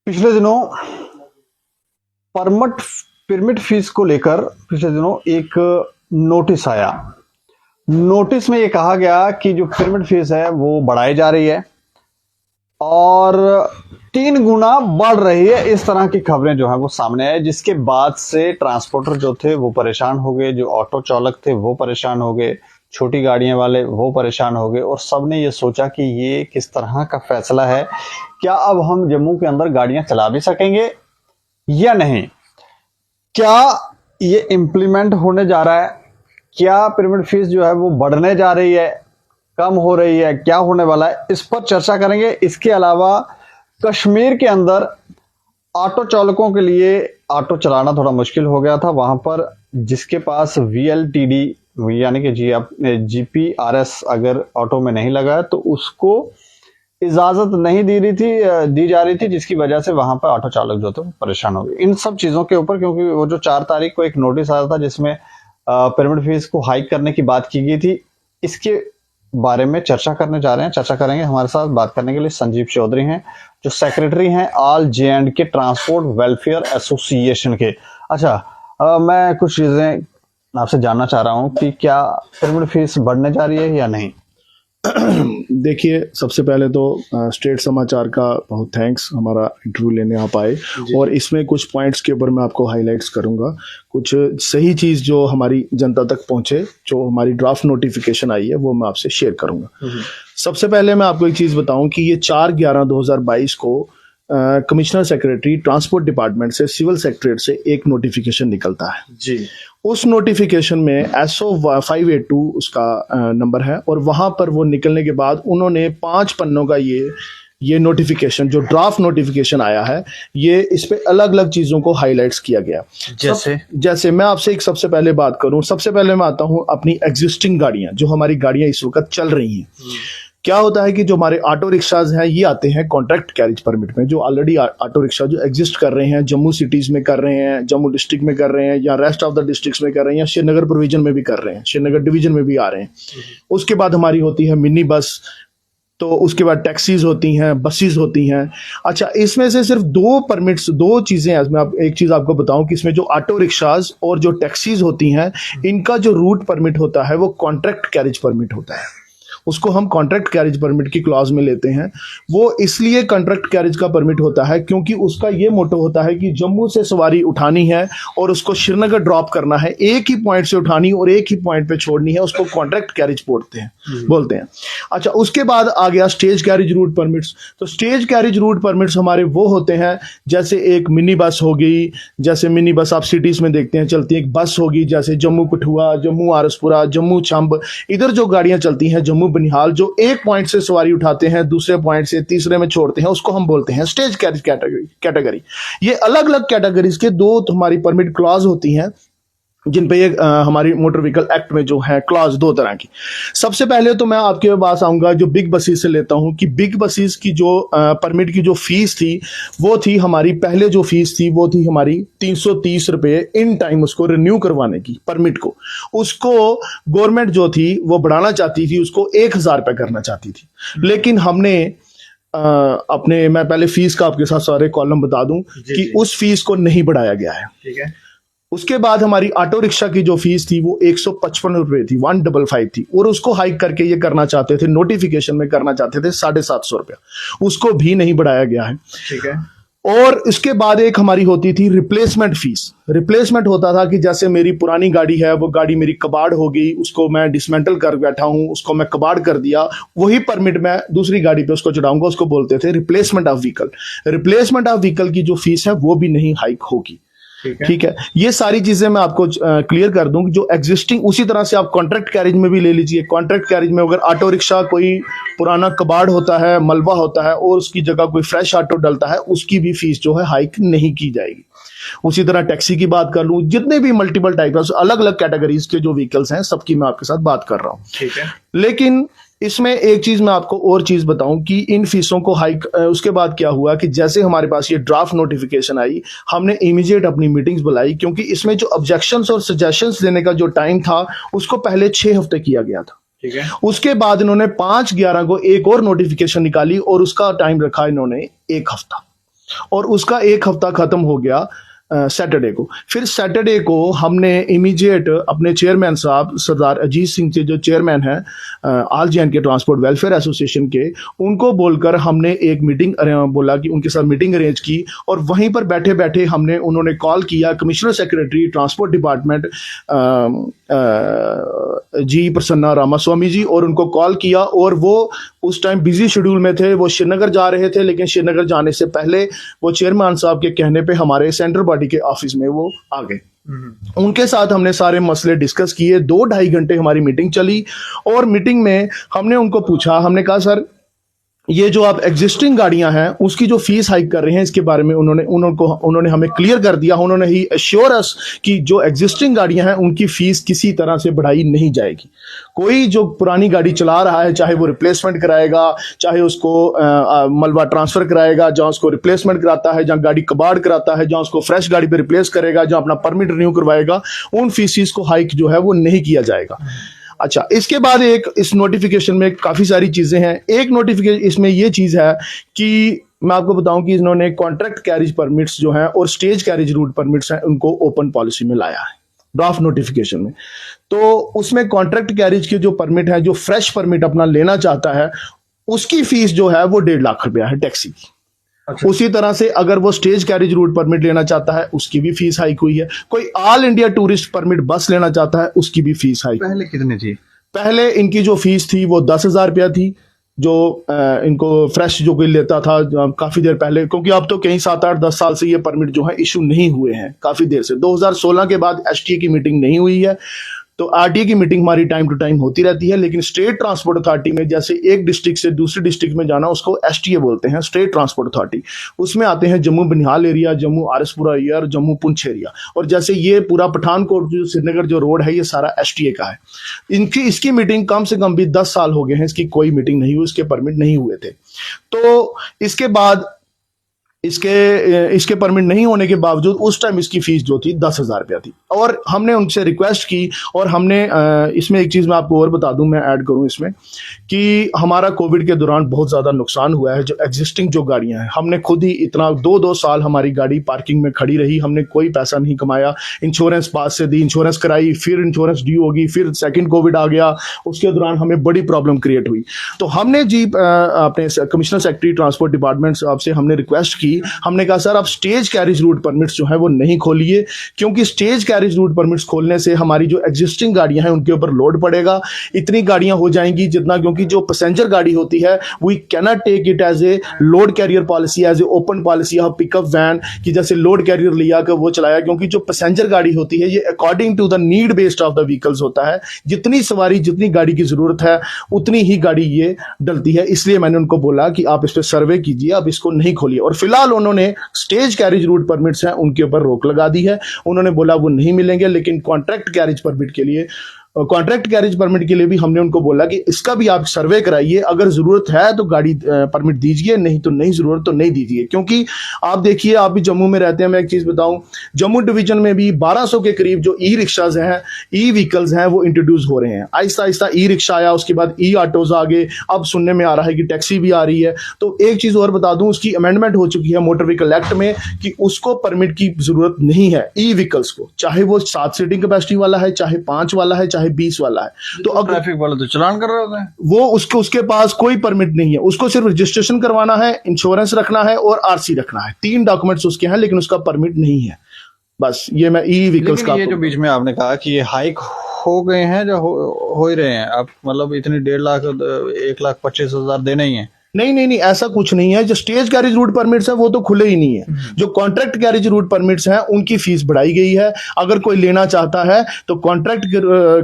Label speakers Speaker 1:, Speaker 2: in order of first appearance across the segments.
Speaker 1: पिछले दिनों permit permit fees को लेकर पिछले दिनों एक नोटिस आया। नोटिस में ये कहा गया कि जो परमिट फीस है वो बढ़ाई जा रही है और 3 गुना बढ़ रही है। इस तरह की खबरें जो है वो सामने आए, जिसके बाद से ट्रांसपोर्टर जो थे वो परेशान हो गए, जो ऑटो चालक थे वो परेशान हो गए, छोटी गाड़ियां वाले वो परेशान हो गए और सबने ये सोचा कि ये किस तरह का फैसला है, क्या अब हम जम्मू के अंदर गाड़ियां चला भी सकेंगे या नहीं, क्या ये इम्प्लीमेंट होने जा रहा है, क्या परमिट फीस जो है वो बढ़ने जा रही है, कम हो रही है, क्या होने वाला है, इस पर चर्चा करेंगे। इसके अलावा कश्मीर के अंदर ऑटो चालकों के लिए ऑटो चलाना थोड़ा मुश्किल हो गया था। वहां पर जिसके पास VLTD यानी कि GPRS अगर ऑटो में नहीं लगा है तो उसको इजाजत नहीं दी जा रही थी, जिसकी वजह से वहां पर ऑटो चालक जो थे परेशान हो गए इन सब चीजों के ऊपर। क्योंकि वो जो 4 तारीख को एक नोटिस आया था जिसमें परमिट फीस को हाइक करने की बात की गई थी, इसके बारे में चर्चा करने जा रहे हैं। चर्चा करेंगे, हमारे साथ बात करने के लिए संजीव चौधरी हैं जो सेक्रेटरी हैं all J&K transport welfare association के। अच्छा, मैं कुछ चीजें आपसे जानना चाह रहा हूं कि क्या परमिट फीस बढ़ने जा रही है या नहीं।
Speaker 2: देखिए, सबसे पहले तो स्टेट समाचार का बहुत थैंक्स, हमारा इंटरव्यू लेने आप आए और इसमें कुछ पॉइंट्स के ऊपर मैं आपको हाईलाइट्स करूंगा, कुछ सही चीज़ जो हमारी जनता तक पहुंचे, जो हमारी ड्राफ्ट नोटिफिकेशन आई है वो मैं आपसे शेयर करूंगा। सबसे पहले मैं आपको एक चीज़ बताऊं कि ये 4/11/2022 को कमिश्नर सेक्रेटरी ट्रांसपोर्ट डिपार्टमेंट से सिविल सेक्रेटरीट से एक नोटिफिकेशन निकलता है जी। उस नोटिफिकेशन में SO 582 उसका नंबर है और वहां पर वो निकलने के बाद उन्होंने 5 पन्नों का ये नोटिफिकेशन जो ड्राफ्ट नोटिफिकेशन आया है, ये इस पे अलग अलग चीजों को हाईलाइट्स किया गया। जैसे मैं आपसे एक सबसे पहले बात करूं, सबसे पहले मैं आता हूं अपनी एग्जिस्टिंग गाड़ियां, जो हमारी गाड़ियां इस वक्त चल रही हैं। क्या होता है कि जो हमारे ऑटो रिक्शाज हैं ये आते हैं कॉन्ट्रैक्ट कैरिज परमिट में। जो ऑलरेडी ऑटो रिक्शा जो एग्जिस्ट कर रहे हैं, जम्मू सिटीज में कर रहे हैं, जम्मू डिस्ट्रिक्ट में कर रहे हैं, या रेस्ट ऑफ द डिस्ट्रिक्ट्स में कर रहे हैं, या श्रीनगर प्रोविजन में भी कर रहे हैं, श्रीनगर डिवीजन में भी आ रहे हैं। उसके बाद हमारी होती है मिनी बस, तो उसके बाद टैक्सीज होती हैं, बसेस होती हैं। अच्छा, इसमें से सिर्फ 2 परमिट्स, 2 चीजें हैं। मैं एक चीज आपको बताऊं कि इसमें जो ऑटो रिक्शाज और जो टैक्सीज होती हैं, इनका जो रूट परमिट होता है वो कॉन्ट्रैक्ट कैरिज परमिट होता है। उसको हम कॉन्ट्रैक्ट कैरिज परमिट की क्लॉज में लेते हैं। वो इसलिए कॉन्ट्रैक्ट कैरिज का परमिट होता है क्योंकि उसका ये मोटो होता है कि जम्मू से सवारी उठानी है और उसको श्रीनगर ड्रॉप करना है, एक ही पॉइंट से उठानी और एक ही पॉइंट पे छोड़नी है, उसको कॉन्ट्रैक्ट कैरिज बोलते हैं। अच्छा, उसके बाद आ गया स्टेज कैरिज रूट परमिट्स। तो स्टेज कैरिज रूट परमिट्स हमारे वो होते हैं, जैसे एक मिनी बस होगी, जैसे मिनी बस आप सिटीज में देखते हैं चलती है, एक बस होगी जैसे जम्मू कठुआ, जम्मू आरसपुरा, जम्मू चंब, इधर जो गाड़ियां चलती हैं, जम्मू बनिहाल, जो एक पॉइंट से सवारी उठाते हैं, दूसरे पॉइंट से तीसरे में छोड़ते हैं, उसको हम बोलते हैं स्टेज कैरिज कैटेगरी। ये अलग अलग कैटेगरीज के 2 हमारी परमिट क्लॉज होती हैं, जिन पे ये हमारी मोटर व्हीकल एक्ट में जो है क्लॉज 2 तरह की। सबसे पहले तो मैं आपके पास आऊंगा जो बिग बसेस से लेता हूं कि बिग बसेस की जो परमिट की जो फीस थी वो थी हमारी, पहले जो फीस थी वो थी हमारी 330 रुपए इन टाइम उसको रिन्यू करवाने की परमिट को। उसको गवर्नमेंट जो थी वो बढ़ाना चाहती थी, उसको 1000 रुपए करना चाहती थी, लेकिन हमने मैं पहले फीस का आपके साथ सारे कॉलम बता दूं कि उस फीस को नहीं बढ़ाया गया है। ठीक है। उसके बाद हमारी ऑटो रिक्शा की जो फीस थी वो 155 रुपए थी, 155 थी, और उसको हाइक करके ये करना चाहते थे, नोटिफिकेशन में करना चाहते थे 750 रुपया, उसको भी नहीं बढ़ाया गया है। ठीक है। और इसके बाद एक हमारी होती थी रिप्लेसमेंट फीस। रिप्लेसमेंट होता था कि जैसे मेरी पुरानी गाड़ी है, वो गाड़ी मेरी कबाड़ हो गई, उसको मैं डिसमेंटल कर बैठा हूं, उसको मैं कबाड़ कर दिया, वही परमिट मैं दूसरी गाड़ी पे उसको चढ़ाऊंगा, उसको बोलते थे replacement of vehicle. Replacement of vehicle की जो फीस है वो भी नहीं हाइक होगी। ठीक है। ये सारी चीजें मैं आपको क्लियर कर दूं कि जो एग्जिस्टिंग, उसी तरह से आप कॉन्ट्रैक्ट कैरिज में भी ले लीजिए। कॉन्ट्रैक्ट कैरिज में अगर ऑटो रिक्शा कोई पुराना कबाड़ होता है, मलबा होता है, और उसकी जगह कोई फ्रेश ऑटो डलता है, उसकी भी फीस जो है हाइक नहीं की जाएगी। उसी तरह टैक्सी की बात कर लूं, जितने भी मल्टीपल टाइप अलग अलग कैटेगरीज के जो व्हीकल्स हैं सबकी मैं आपके साथ बात कर रहा हूं। ठीक है। लेकिन इसमें एक चीज मैं आपको और चीज बताऊं कि इन फीसों को हाइक, उसके बाद क्या हुआ कि जैसे हमारे पास ये ड्राफ्ट नोटिफिकेशन आई, हमने इमीडिएट अपनी मीटिंग्स बुलाई, क्योंकि इसमें जो ऑब्जेक्शंस और सजेशंस देने का जो टाइम था उसको पहले 6 हफ्ते किया गया था। ठीक है। उसके बाद इन्होंने 5/11 को एक और नोटिफिकेशन निकाली और उसका टाइम रखा इन्होंने 1 हफ्ता। और उसका एक हफ्ता खत्म हो गया सैटरडे को। फिर सैटरडे को हमने इमीडिएट अपने चेयरमैन साहब सरदार अजीत सिंह जी जो चेयरमैन हैं ऑल जे&के ट्रांसपोर्ट वेलफेयर एसोसिएशन के, उनको बोलकर हमने एक मीटिंग बोला कि उनके साथ मीटिंग अरेंज की। और वहीं पर बैठे बैठे उन्होंने कॉल किया कमिश्नर सेक्रेटरी ट्रांसपोर्ट डिपार्टमेंट जी प्रसन्ना रामास्वामी जी, और उनको कॉल किया। और वो उस टाइम बिजी शेड्यूल में थे, वो श्रीनगर जा रहे थे, लेकिन श्रीनगर जाने से पहले वो चेयरमैन साहब के कहने पे हमारे सेंट्रल बॉडी के ऑफिस में वो आ गए। उनके साथ हमने सारे मसले डिस्कस किए। 2-2.5 घंटे हमारी मीटिंग चली। और मीटिंग में हमने उनको पूछा, हमने कहा सर ये जो आप एग्जिस्टिंग गाड़ियां हैं उसकी जो फीस हाइक कर रहे हैं इसके बारे में उन्होंने हमें क्लियर कर दिया। उन्होंने ही एश्योर अस कि जो एग्जिस्टिंग गाड़ियां हैं उनकी फीस किसी तरह से बढ़ाई नहीं जाएगी। कोई जो पुरानी गाड़ी चला रहा है, चाहे वो रिप्लेसमेंट कराएगा, चाहे उसको मलबा ट्रांसफर कराएगा, जहां उसको रिप्लेसमेंट कराता है, जहां गाड़ी कबाड़ कराता है, जहां उसको फ्रेश गाड़ी पे रिप्लेस करेगा, जहां अपना परमिट रिन्यू करवाएगा, उन फीसिस को हाइक जो है वो नहीं किया जाएगा। अच्छा, इसके बाद एक इस नोटिफिकेशन में काफी सारी चीजें हैं। एक नोटिफिकेशन इसमें ये चीज है कि मैं आपको बताऊं कि इन्होंने कॉन्ट्रैक्ट कैरिज परमिट्स जो हैं और स्टेज कैरिज रूट परमिट्स हैं उनको ओपन पॉलिसी में लाया है ड्राफ्ट नोटिफिकेशन में। तो उसमें कॉन्ट्रैक्ट कैरिज के जो परमिट है, जो फ्रेश परमिट अपना लेना चाहता है, उसकी फीस जो है वो 1.5 लाख रुपया है टैक्सी की। अच्छा। उसी तरह से अगर वो स्टेज कैरिज रूट परमिट लेना चाहता है उसकी भी फीस हाइक हुई है। कोई ऑल इंडिया टूरिस्ट परमिट बस लेना चाहता है उसकी भी फीस हाइक।
Speaker 1: पहले कितनी थी?
Speaker 2: पहले इनकी जो फीस थी वो 10,000 रुपया थी, जो इनको फ्रेश जो कोई लेता था काफी देर पहले, क्योंकि अब तो कई 7-8-10 साल से ये परमिट जो है इशू नहीं हुए हैं, काफी देर से। 2016 के बाद एसटीए की मीटिंग नहीं हुई है, तो आरटीए की मीटिंग हमारी टाइम टू टाइम होती रहती है। लेकिन स्टेट ट्रांसपोर्ट अथॉरिटी में जैसे एक डिस्ट्रिक्ट से दूसरी डिस्ट्रिक्ट में जाना उसको एसटीए बोलते हैं, स्टेट ट्रांसपोर्ट अथॉरिटी। उसमें आते हैं Jammu Banihal area, Jammu RS Pura area, Jammu Poonch area. और जैसे ये पूरा पठानकोट जो श्रीनगर जो रोड है ये सारा एसटीए का है। इसकी मीटिंग कम से कम भी 10 साल हो गए हैं, इसकी कोई मीटिंग नहीं हुई, इसके परमिट नहीं हुए थे। तो इसके बाद इसके परमिट नहीं होने के बावजूद उस टाइम इसकी फीस जो थी 10,000 रुपया थी। और हमने उनसे रिक्वेस्ट की, और हमने इसमें एक चीज मैं आपको और बता दूं, मैं ऐड करूं इसमें, कि हमारा कोविड के दौरान बहुत ज्यादा नुकसान हुआ है। जो एग्जिस्टिंग जो गाड़ियां हैं, हमने खुद ही इतना 2-2 साल हमारी गाड़ी पार्किंग में खड़ी रही, हमने कोई पैसा नहीं कमाया। इंश्योरेंस पास से दी, इंश्योरेंस कराई, फिर इंश्योरेंस ड्यू होगी, फिर सेकंड कोविड आ गया, उसके दौरान हमें बड़ी प्रॉब्लम क्रिएट हुई। तो हमने जी अपने कमिश्नर सेक्रेटरी ट्रांसपोर्ट डिपार्टमेंट साहब से हमने रिक्वेस्ट की, हमने कहा सर आप स्टेज कैरिज रूट परमिट्स जो है वो नहीं खोलिए, क्योंकि स्टेज कैरिज रूट परमिट्स खोलने से हमारी जो एग्जिस्टिंग गाड़ियां हैं उनके ऊपर लोड पड़ेगा। इतनी गाड़ियां हो जाएंगी जितना, क्योंकि जो पैसेंजर गाड़ी होती है we cannot take it as a load carrier policy, as a open policy of pickup van कि जैसे लोड कैरियर लिया कर वो चलाया। क्योंकि जो पैसेंजर गाड़ी होती है ये according to the need based of the vehicles होता है, जितनी सवारी जितनी गाड़ी की जरूरत है उतनी ही गाड़ी ये डलती है। इसलिए मैंने उनको बोला कि आप इस पर सर्वे कीजिए, आप इसको नहीं खोलिए। और फिलहाल उन्होंने स्टेज कैरिज रूट परमिट्स हैं उनके ऊपर रोक लगा दी है। उन्होंने बोला वो नहीं मिलेंगे, लेकिन कॉन्ट्रैक्ट कैरिज परमिट के लिए कॉन्ट्रैक्ट कैरिज परमिट के लिए भी हमने उनको बोला कि इसका भी आप सर्वे कराइए, अगर जरूरत है तो गाड़ी परमिट दीजिए, नहीं तो नहीं, जरूरत तो नहीं दीजिए। क्योंकि आप देखिए, आप भी जम्मू में रहते हैं, मैं एक चीज बताऊं, जम्मू डिवीजन में भी 1200 के करीब जो ई रिक्शाज हैं, ई व्हीकल्स हैं, वो इंट्रोड्यूस हो रहे हैं। आहिस्ता आहिस्ता ई रिक्शा आया, उसके बाद ई ऑटोज आ गए, अब सुनने में आ रहा है कि टैक्सी भी आ रही है। तो एक चीज और बता दूं, उसकी अमेंडमेंट हो चुकी है मोटर व्हीकल एक्ट में कि उसको परमिट की जरूरत नहीं है ई व्हीकल्स को, चाहे वो 7 सीटिंग कैपेसिटी वाला है, चाहे 5 वाला है, चाहे 20 वाला है। तो अब
Speaker 1: ट्रैफिक वाला तो चलान कर रहे होते हैं,
Speaker 2: वो उसके पास कोई परमिट नहीं है, उसको सिर्फ रजिस्ट्रेशन करवाना है, इंश्योरेंस रखना है और आरसी रखना है। 3 डॉक्यूमेंट्स उसके हैं, लेकिन उसका परमिट नहीं है। बस ये मैं ई व्हीकल्स का,
Speaker 1: ये जो बीच में आपने कहा कि ये हाइक हो गए हैं, जो हो ही रहे हैं, आप मतलब इतनी 1.5 लाख 1,25,000 देना ही है?
Speaker 2: नहीं, ऐसा कुछ नहीं है। जो स्टेज कैरिज रूट परमिट्स है वो तो खुले ही नहीं है। जो कॉन्ट्रैक्ट कैरिज रूट परमिट्स हैं उनकी फीस बढ़ाई गई है। अगर कोई लेना चाहता है तो कॉन्ट्रैक्ट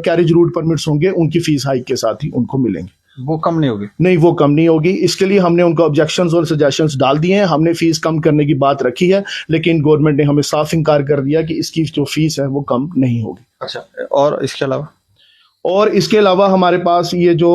Speaker 2: कैरिज रूट परमिट्स होंगे, उनकी फीस हाइक के साथ ही उनको मिलेंगे,
Speaker 1: वो कम नहीं होगी।
Speaker 2: नहीं, वो कम नहीं होगी। इसके लिए हमने उनको ऑब्जेक्शंस और सजेशंस डाल दिए हैं। हमने फीस कम करने की बात रखी है, लेकिन गवर्नमेंट ने हमें साफ इनकार कर दिया कि इसकी जो फीस है वो कम नहीं होगी।
Speaker 1: अच्छा, और इसके अलावा
Speaker 2: और इसके अलावा हमारे पास ये जो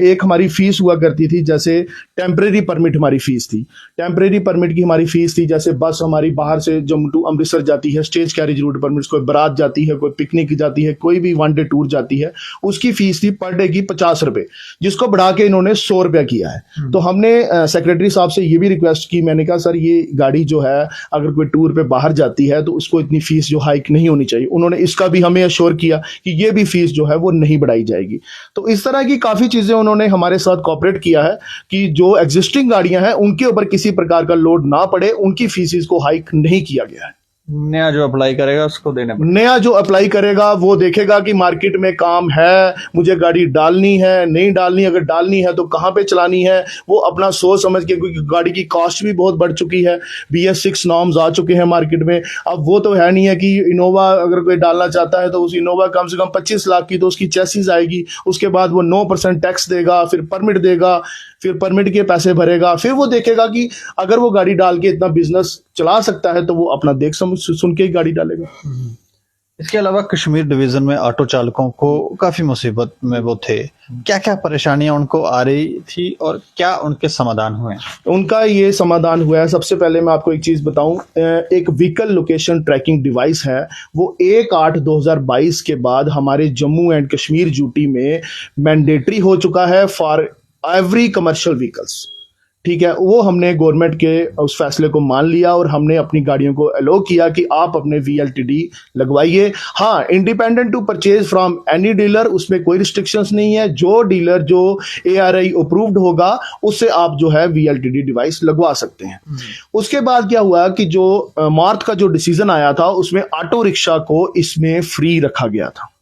Speaker 2: एक हमारी फीस हुआ करती थी, जैसे टेम्परेरी परमिट हमारी फीस थी। टेम्परेरी परमिट की हमारी फीस थी, जैसे बस हमारी बाहर से जम्मू टू अमृतसर जाती है, स्टेज कैरेज रूट परमिट, कोई बारात जाती है, कोई पिकनिक जाती है, कोई भी वन डे टूर जाती है, उसकी फीस थी पर डे की 50 रुपए, जिसको बढ़ा के इन्होंने 100 रुपया किया है। तो हमने सेक्रेटरी साहब से ये भी रिक्वेस्ट की, मैंने कहा सर ये गाड़ी जो है अगर कोई टूर पे बाहर जाती है तो उसको इतनी फीस जो हाइक नहीं होनी चाहिए। उन्होंने इसका भी हमें अश्योर किया कि ये भी फीस जो है वो नहीं बढ़ाई जाएगी। तो इस तरह की काफी चीजें उन्होंने हमारे साथ कोऑपरेट किया है कि जो एग्जिस्टिंग गाड़ियां हैं उनके ऊपर किसी प्रकार का लोड ना पड़े, उनकी फीसिस को हाइक नहीं किया गया है।
Speaker 1: नया जो अप्लाई करेगा उसको देने पड़ेगा।
Speaker 2: नया जो अप्लाई करेगा वो देखेगा कि मार्केट में काम है, मुझे गाड़ी डालनी है नहीं डालनी, अगर डालनी है तो कहाँ पे चलानी है, वो अपना सोच समझ के, क्योंकि गाड़ी की कॉस्ट भी बहुत बढ़ चुकी है, BS6 नॉर्म्स आ चुके हैं मार्केट में। अब वो तो है नहीं है कि इनोवा अगर कोई डालना चाहता है तो उस इनोवा कम से कम 25 लाख की तो उसकी चेसिस आएगी, उसके बाद वो 9% टैक्स देगा, फिर परमिट देगा, फिर परमिट के पैसे भरेगा, फिर वो देखेगा कि अगर वो गाड़ी डाल के इतना बिजनेस चला सकता है तो वो अपना देख सुन के ही गाड़ी डालेगा।
Speaker 1: इसके अलावा कश्मीर डिवीजन में ऑटो चालकों को काफी मुसीबत में वो थे, क्या क्या परेशानियां उनको आ रही थी और क्या उनके समाधान हुए?
Speaker 2: उनका ये समाधान हुआ है। सबसे पहले मैं आपको एक चीज बताऊं, एक व्हीकल लोकेशन ट्रैकिंग डिवाइस है, वो 1/8/2022 के बाद हमारे जम्मू एंड कश्मीर यूटी में मैंडेटरी हो चुका है फॉर एवरी कमर्शियल व्हीकल्स। ठीक है, वो हमने गवर्नमेंट के उस फैसले को मान लिया और हमने अपनी गाड़ियों को अलो किया कि आप अपने VLTD लगवाइए। हाँ, independent to purchase from any dealer, उसमें कोई रिस्ट्रिक्शंस नहीं है। जो डीलर जो ARI अप्रूव्ड होगा उससे आप जो है VLTD डिवाइस लगवा सकते हैं। उसके बाद क्या हुआ कि जो मार्च का जो डिसीजन आया था उसमें ऑटो रिक्शा को इसमें फ्री रखा गया था।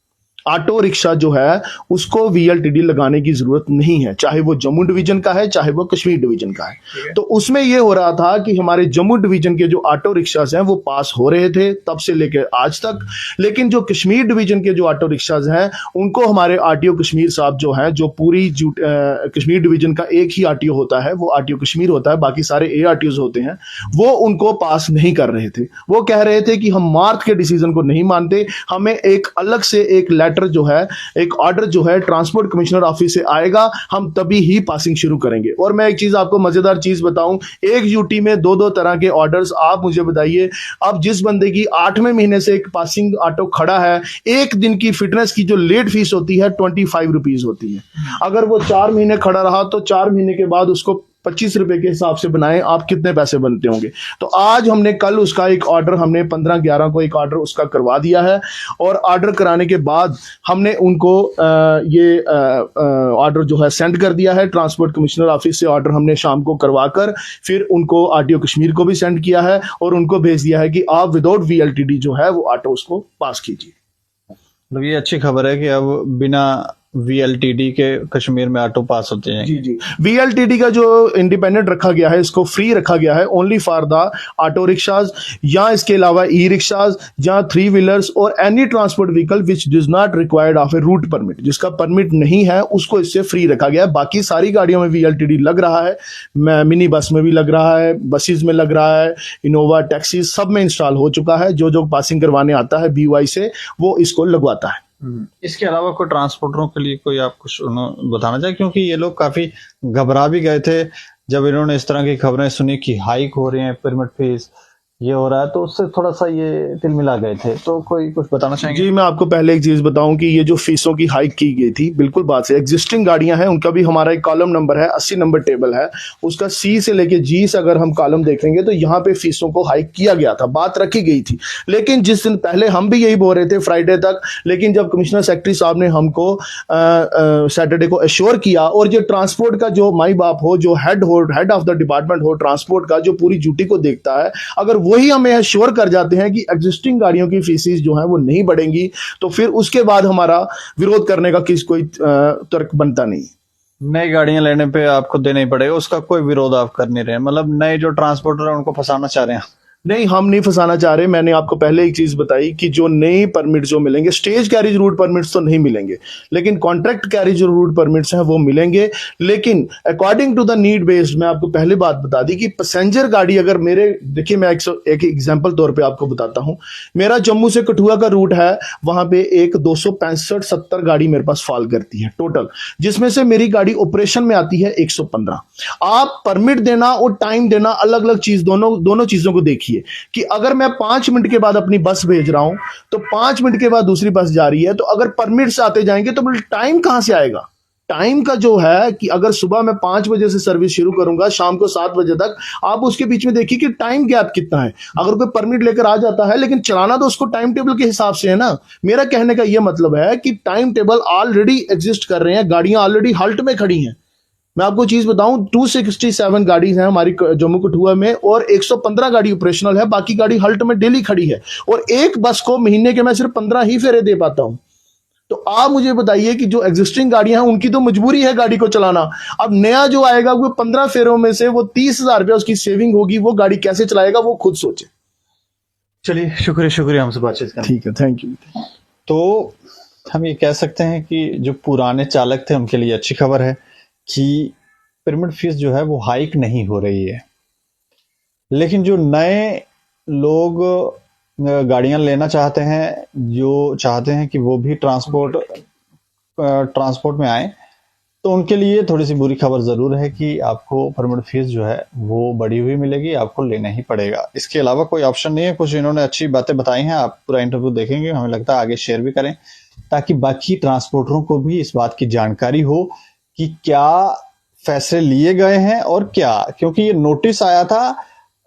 Speaker 2: ऑटो रिक्शा जो है उसको VLTD लगाने की जरूरत नहीं है, चाहे वो जम्मू डिवीजन का है चाहे वो कश्मीर डिवीजन का है। तो उसमें ये हो रहा था कि हमारे जम्मू डिवीजन के जो ऑटो रिक्शाज हैं वो पास हो रहे थे तब से लेकर आज तक, लेकिन जो कश्मीर डिवीजन के जो ऑटो रिक्शाज हैं उनको हमारे RTO कश्मीर साहब जो हैं, जो पूरी कश्मीर डिवीजन का एक ही RTO होता है, वो RTO कश्मीर होता है, बाकी सारे ARTOs होते हैं, वो उनको पास नहीं कर रहे थे। वो कह रहे थे कि हम मार्च के डिसीजन को नहीं मानते, हमें एक अलग से एक लेटर जो है, एक ऑर्डर जो है ट्रांसपोर्ट कमिश्नर ऑफिस से आएगा, हम तभी ही पासिंग शुरू करेंगे। और मैं एक चीज आपको मजेदार चीज बताऊं, एक यूटी में 2-2 तरह के ऑर्डर्स। आप मुझे बताइए, अब जिस बंदे की 8वें महीने से एक पासिंग ऑटो खड़ा है, एक दिन की फिटनेस की जो लेट फीस होती है 25 रुपीज होती है। अगर वो 4 महीने खड़ा रहा तो 4 महीने के बाद उसको 25 रुपए के हिसाब से बनाएं, आप कितने पैसे बनते होंगे। तो आज हमने कल उसका एक ऑर्डर, हमने 15/11 को एक ऑर्डर उसका करवा दिया है, और ऑर्डर कराने के बाद हमने उनको ये ऑर्डर जो है सेंड कर दिया है ट्रांसपोर्ट कमिश्नर ऑफिस से। ऑर्डर हमने शाम को करवा कर फिर उनको RTO कश्मीर को भी सेंड किया है और उनको भेज दिया है कि आप विदाउट VLTD जो है वो ऑटो उसको पास कीजिए।
Speaker 1: मतलब ये अच्छी खबर है कि अब बिना VLTD के कश्मीर में ऑटो पास होते हैं।
Speaker 2: जी जी, VLTD का जो इंडिपेंडेंट रखा गया है, इसको फ्री रखा गया है only for the auto rickshaws, या इसके अलावा ई रिक्शाज, या 3 व्हीलर्स और any transport vehicle which does not required of A route permit, जिसका परमिट नहीं है उसको इससे फ्री रखा गया है। बाकी सारी गाड़ियों में VLTD लग रहा है, मिनी बस में भी लग रहा है, बसेस में लग रहा है, इनोवा टैक्सी सब में इंस्टॉल हो चुका है। जो जो पासिंग करवाने आता है BY से वो इसको लगवाता है।
Speaker 1: इसके अलावा कोई ट्रांसपोर्टरों के लिए कोई आप कुछ बताना चाहें, क्योंकि ये लोग काफी घबरा भी गए थे जब इन्होंने इस तरह की खबरें सुनी कि हाइक हो रही है परमिट फीस, ये हो रहा है, तो उससे थोड़ा सा ये तिलमिला गए थे। तो कोई कुछ बताना चाहेंगे?
Speaker 2: जी, मैं आपको पहले एक चीज बताऊं कि ये जो फीसों की हाइक की गई थी, बिल्कुल बात से एग्जिस्टिंग गाड़ियां हैं उनका भी हमारा एक कॉलम नंबर है, 80 नंबर टेबल है, उसका C से लेके G से अगर हम कॉलम देखेंगे तो यहाँ पे फीसों को हाइक किया गया था, बात रखी गई थी। लेकिन जिस दिन पहले हम भी यही बोल रहे थे फ्राइडे तक, लेकिन जब कमिश्नर सेक्रेटरी साहब ने हमको सैटरडे को एश्योर किया, और जो ट्रांसपोर्ट का जो माई बाप हो, जो हेड ऑफ द डिपार्टमेंट हो ट्रांसपोर्ट का, जो पूरी ड्यूटी को देखता है, अगर वही हमें एश्योर कर जाते हैं कि एग्जिस्टिंग गाड़ियों की फीसिस जो है वो नहीं बढ़ेंगी, तो फिर उसके बाद हमारा विरोध करने का कोई तर्क बनता नहीं।
Speaker 1: नई गाड़ियां लेने पे आपको देना ही पड़ेगा, उसका कोई विरोध आप कर नहीं रहे, मतलब नए जो ट्रांसपोर्टर है उनको फंसाना चाह रहे हैं।
Speaker 2: नहीं, हम नहीं फंसाना चाह रहे। मैंने आपको पहले एक चीज बताई कि जो नई परमिट जो मिलेंगे, स्टेज कैरिज रूट परमिट्स तो नहीं मिलेंगे, लेकिन कॉन्ट्रैक्ट कैरिज जो रूट परमिट्स हैं वो मिलेंगे। लेकिन according to the need based, मैं आपको पहले बात बता दी कि पैसेंजर गाड़ी अगर मेरे, देखिए मैं एक एग्जाम्पल तौर पर आपको बताता हूं। मेरा जम्मू से कठुआ का रूट है, वहां पे एक 265-70 गाड़ी मेरे पास फॉल करती है टोटल, जिसमें से मेरी गाड़ी ऑपरेशन में आती है 115। आप परमिट देना और टाइम देना अलग अलग चीज, दोनों चीजों को देखिए कि अगर मैं 5 मिनट के बाद अपनी बस भेज रहा हूं तो 5 मिनट के बाद दूसरी बस जा रही है, तो अगर परमिट्स आते जाएंगे तो टाइम कहां से आएगा? टाइम का जो है कि अगर सुबह मैं 5 बजे से सर्विस शुरू करूंगा शाम को 7 बजे तक, आप उसके बीच में देखिए कि टाइम गैप कितना है। अगर कोई परमिट लेकर आ जाता है, लेकिन चलाना तो उसको टाइम टेबल के हिसाब से है ना। मेरा कहने का यह मतलब है कि टाइम टेबल ऑलरेडी एग्जिस्ट कर रहे हैं, गाड़ियां ऑलरेडी हल्ट में खड़ी हैं। मैं आपको चीज बताऊं, 267 गाड़ी हैं हमारी जम्मू कठुआ में और 115 गाड़ी ऑपरेशनल है, बाकी गाड़ी हल्ट में डेली खड़ी है। और एक बस को महीने के मैं सिर्फ 15 ही फेरे दे पाता हूं। तो आप मुझे बताइए कि जो एग्जिस्टिंग गाड़ियां हैं उनकी तो मजबूरी है गाड़ी को चलाना। अब नया जो आएगा वो 15 फेरों में से वो 30,000 रुपया उसकी सेविंग होगी, वो गाड़ी कैसे चलाएगा वो खुद सोचे।
Speaker 1: चलिए, शुक्रिया हमसे बातचीत करने।
Speaker 2: ठीक है, थैंक यू।
Speaker 1: तो हम ये कह सकते हैं कि जो पुराने चालक थे उनके लिए अच्छी खबर है कि पिरामिड फीस जो है वो हाइक नहीं हो रही है, लेकिन जो नए लोग गाड़ियां लेना चाहते हैं, जो चाहते हैं कि वो भी ट्रांसपोर्ट में आए, तो उनके लिए थोड़ी सी बुरी खबर जरूर है कि आपको पिरामिड फीस जो है वो बढ़ी हुई मिलेगी, आपको लेना ही पड़ेगा। इसके अलावा कोई ऑप्शन नहीं है। कुछ इन्होंने अच्छी बातें बताई हैं, आप पूरा इंटरव्यू देखेंगे, हमें लगता है आगे शेयर भी करें ताकि बाकी ट्रांसपोर्टरों को भी इस बात की जानकारी हो कि क्या फैसले लिए गए हैं और क्या, क्योंकि ये नोटिस आया था,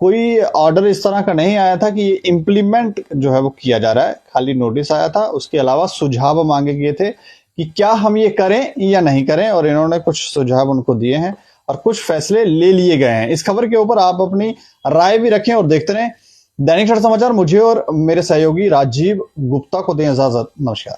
Speaker 1: कोई ऑर्डर इस तरह का नहीं आया था कि ये इम्प्लीमेंट जो है वो किया जा रहा है, खाली नोटिस आया था। उसके अलावा सुझाव मांगे गए थे कि क्या हम ये करें या नहीं करें, और इन्होंने कुछ सुझाव उनको दिए हैं और कुछ फैसले ले लिए गए हैं। इस खबर के ऊपर आप अपनी राय भी रखें और देखते रहें दैनिक सवेरा समाचार। मुझे और मेरे सहयोगी राजीव गुप्ता को दें इजाजत। नमस्कार।